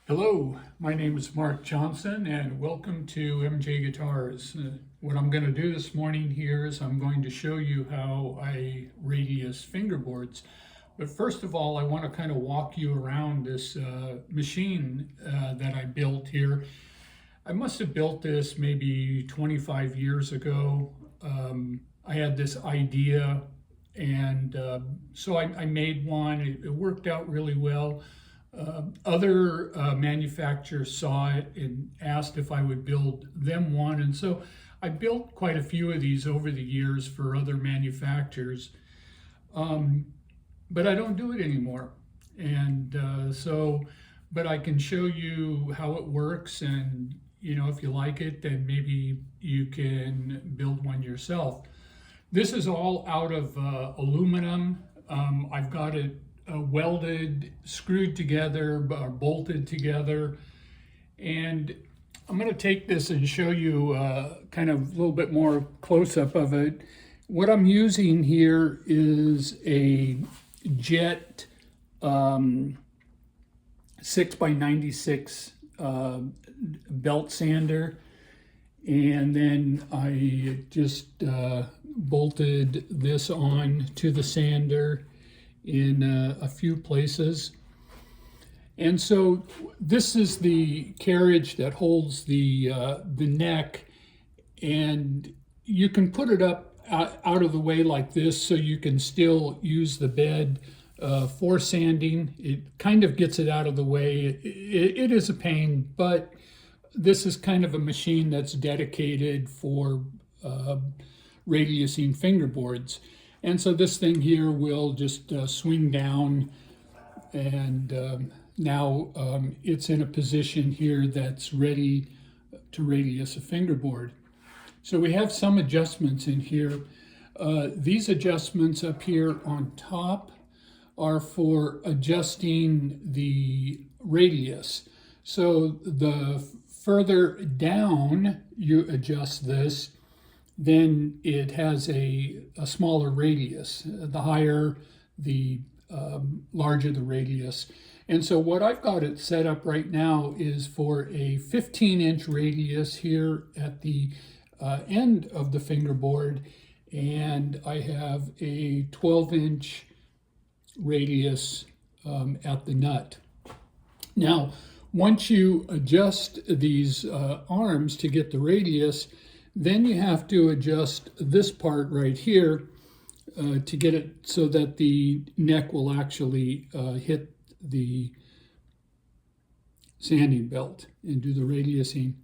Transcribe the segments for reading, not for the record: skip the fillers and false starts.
Hello, my name is Mark Johnson and welcome to MJ Guitars. What I'm going to do this morning here is I'm going to show you how I radius fingerboards. But first of all, I want to kind of walk you around this machine that I built here. I must have built this maybe 25 years ago. I had this idea and so I made one. It worked out really well. Other manufacturers saw it and asked if I would build them one. And so I built quite a few of these over the years for other manufacturers. But I don't do it anymore. And but I can show you how it works. And, if you like it, then maybe you can build one yourself. This is all out of aluminum. I've got it welded, screwed together, or bolted together. And I'm going to take this and show you kind of a little bit more close-up of it. What I'm using here is a jet 6x96 belt sander. And then I just bolted this on to the sander in a few places. And so this is the carriage that holds the neck, and you can put it up out of the way like this so you can still use the bed for sanding. It kind of gets it out of the way. It is a pain, but this is kind of a machine that's dedicated for radiusing fingerboards. And so this thing here will just swing down, and now it's in a position here that's ready to radius a fingerboard. So we have some adjustments in here. These adjustments up here on top are for adjusting the radius. So the further down you adjust this, then it has a smaller radius. The higher, the larger the radius. And so what I've got it set up right now is for a 15-inch radius here at the end of the fingerboard, and I have a 12-inch radius at the nut. Now, once you adjust these arms to get the radius, then you have to adjust this part right here to get it so that the neck will actually hit the sanding belt and do the radiusing.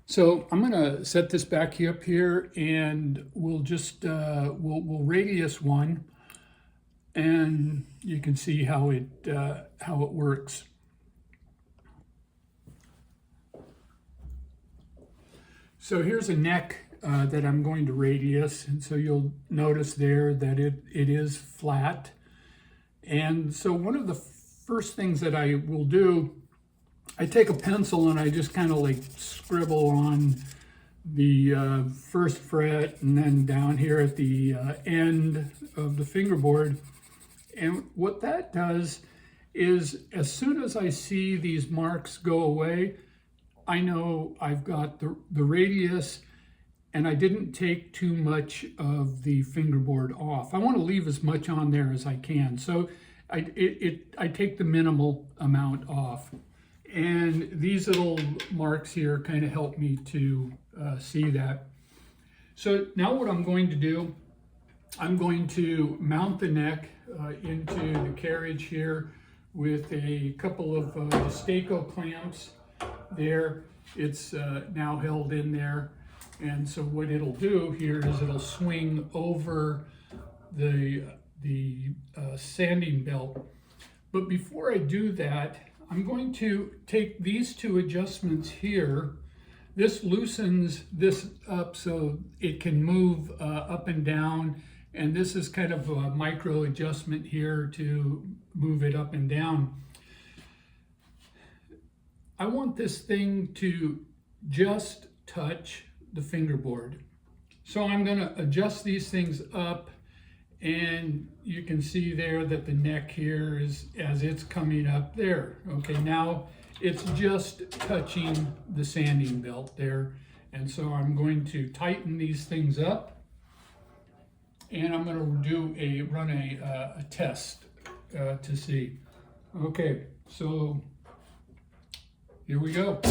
So I'm going to set this back up here, and we'll just we'll radius one, and you can see how it works. So here's a neck that I'm going to radius, and so you'll notice there that it is flat. And so one of the first things that I will do, I take a pencil and I just kind of like scribble on the first fret and then down here at the end of the fingerboard. And what that does is, as soon as I see these marks go away, I know I've got the radius, and I didn't take too much of the fingerboard off. I want to leave as much on there as I can. So I take the minimal amount off. And these little marks here kind of help me to see that. So now what I'm going to do, I'm going to mount the neck into the carriage here with a couple of Stako clamps there. It's now held in there, and so what it'll do here is it'll swing over the sanding belt. But before I do that, I'm going to take these two adjustments here. This loosens this up so it can move up and down, and this is kind of a micro adjustment here to move it up and down. I want this thing to just touch the fingerboard. So I'm going to adjust these things up, And you can see there that the neck here is as it's coming up there. Okay, now it's just touching the sanding belt there. And so I'm going to tighten these things up, and I'm going to run a test to see. Okay, so here we go. Be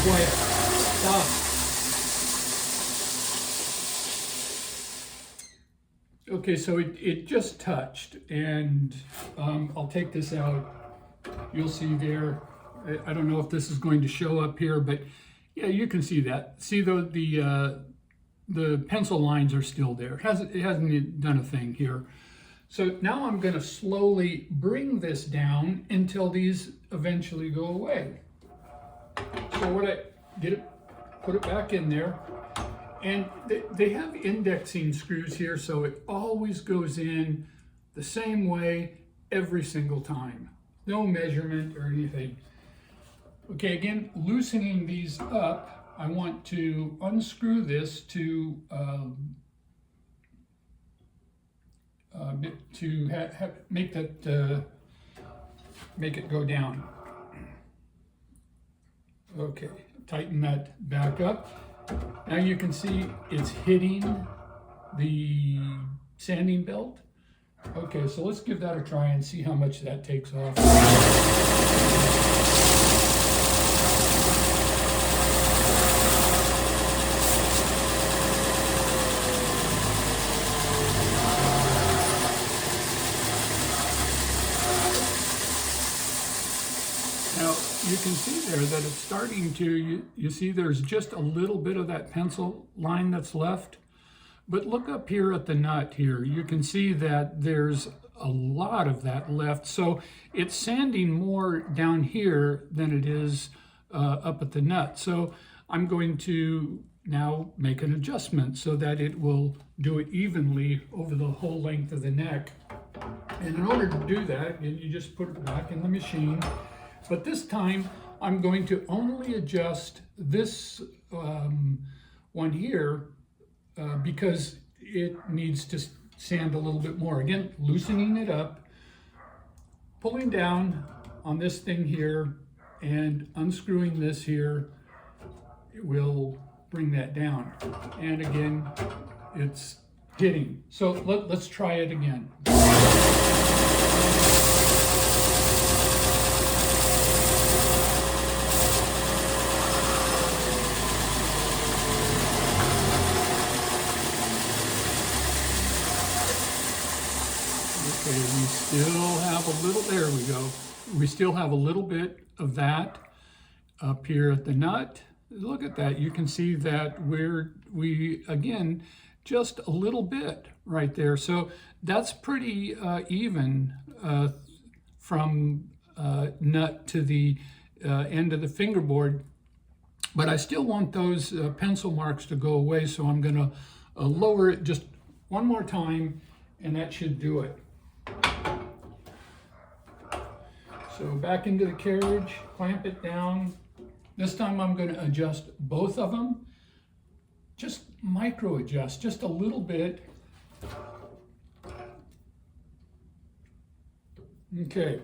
quiet. Stop. Okay, so it just touched, and I'll take this out. You'll see there. I don't know if this is going to show up here, but yeah, you can see that. See the pencil lines are still there. It hasn't done a thing here. So now I'm going to slowly bring this down until these eventually go away. So what I did, put it back in there, and they have indexing screws here, so it always goes in the same way every single time. No measurement or anything. Okay, again, loosening these up, I want to unscrew this to make it go down. Okay, tighten that back up. Now you can see it's hitting the sanding belt. Okay, so let's give that a try and see how much that takes off. Now, you can see there that it's starting to, you see there's just a little bit of that pencil line that's left. But look up here at the nut here. You can see that there's a lot of that left. So it's sanding more down here than it is up at the nut. So I'm going to now make an adjustment so that it will do it evenly over the whole length of the neck. And in order to do that, you just put it back in the machine. But this time, I'm going to only adjust this one here because it needs to sand a little bit more. Again, loosening it up, pulling down on this thing here, and unscrewing this here, it will bring that down. And again, it's hitting. So let's try it again. Okay, we still have a little, there we go. We still have a little bit of that up here at the nut. Look at that. You can see that we again, just a little bit right there. So that's pretty even from nut to the end of the fingerboard. But I still want those pencil marks to go away, so I'm going to lower it just one more time, and that should do it. So back into the carriage, clamp it down. This time I'm going to adjust both of them. Just micro adjust, just a little bit. Okay.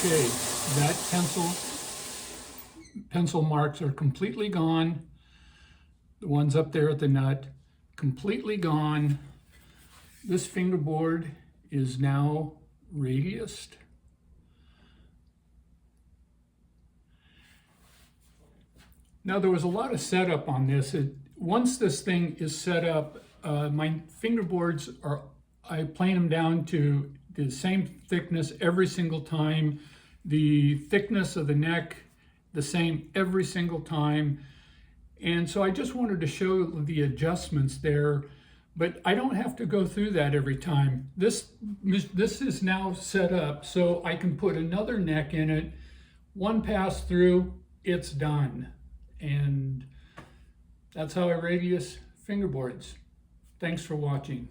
Okay, that pencil marks are completely gone. The ones up there at the nut, completely gone. This fingerboard is now radiused. Now there was a lot of setup on this. Once this thing is set up, my fingerboards I plane them down to the same thickness every single time. The thickness of the neck, the same every single time. And so I just wanted to show the adjustments there But I don't have to go through that every time. This is now set up so I can put another neck in it, one pass through, it's done. And that's how I radius fingerboards. Thanks for watching.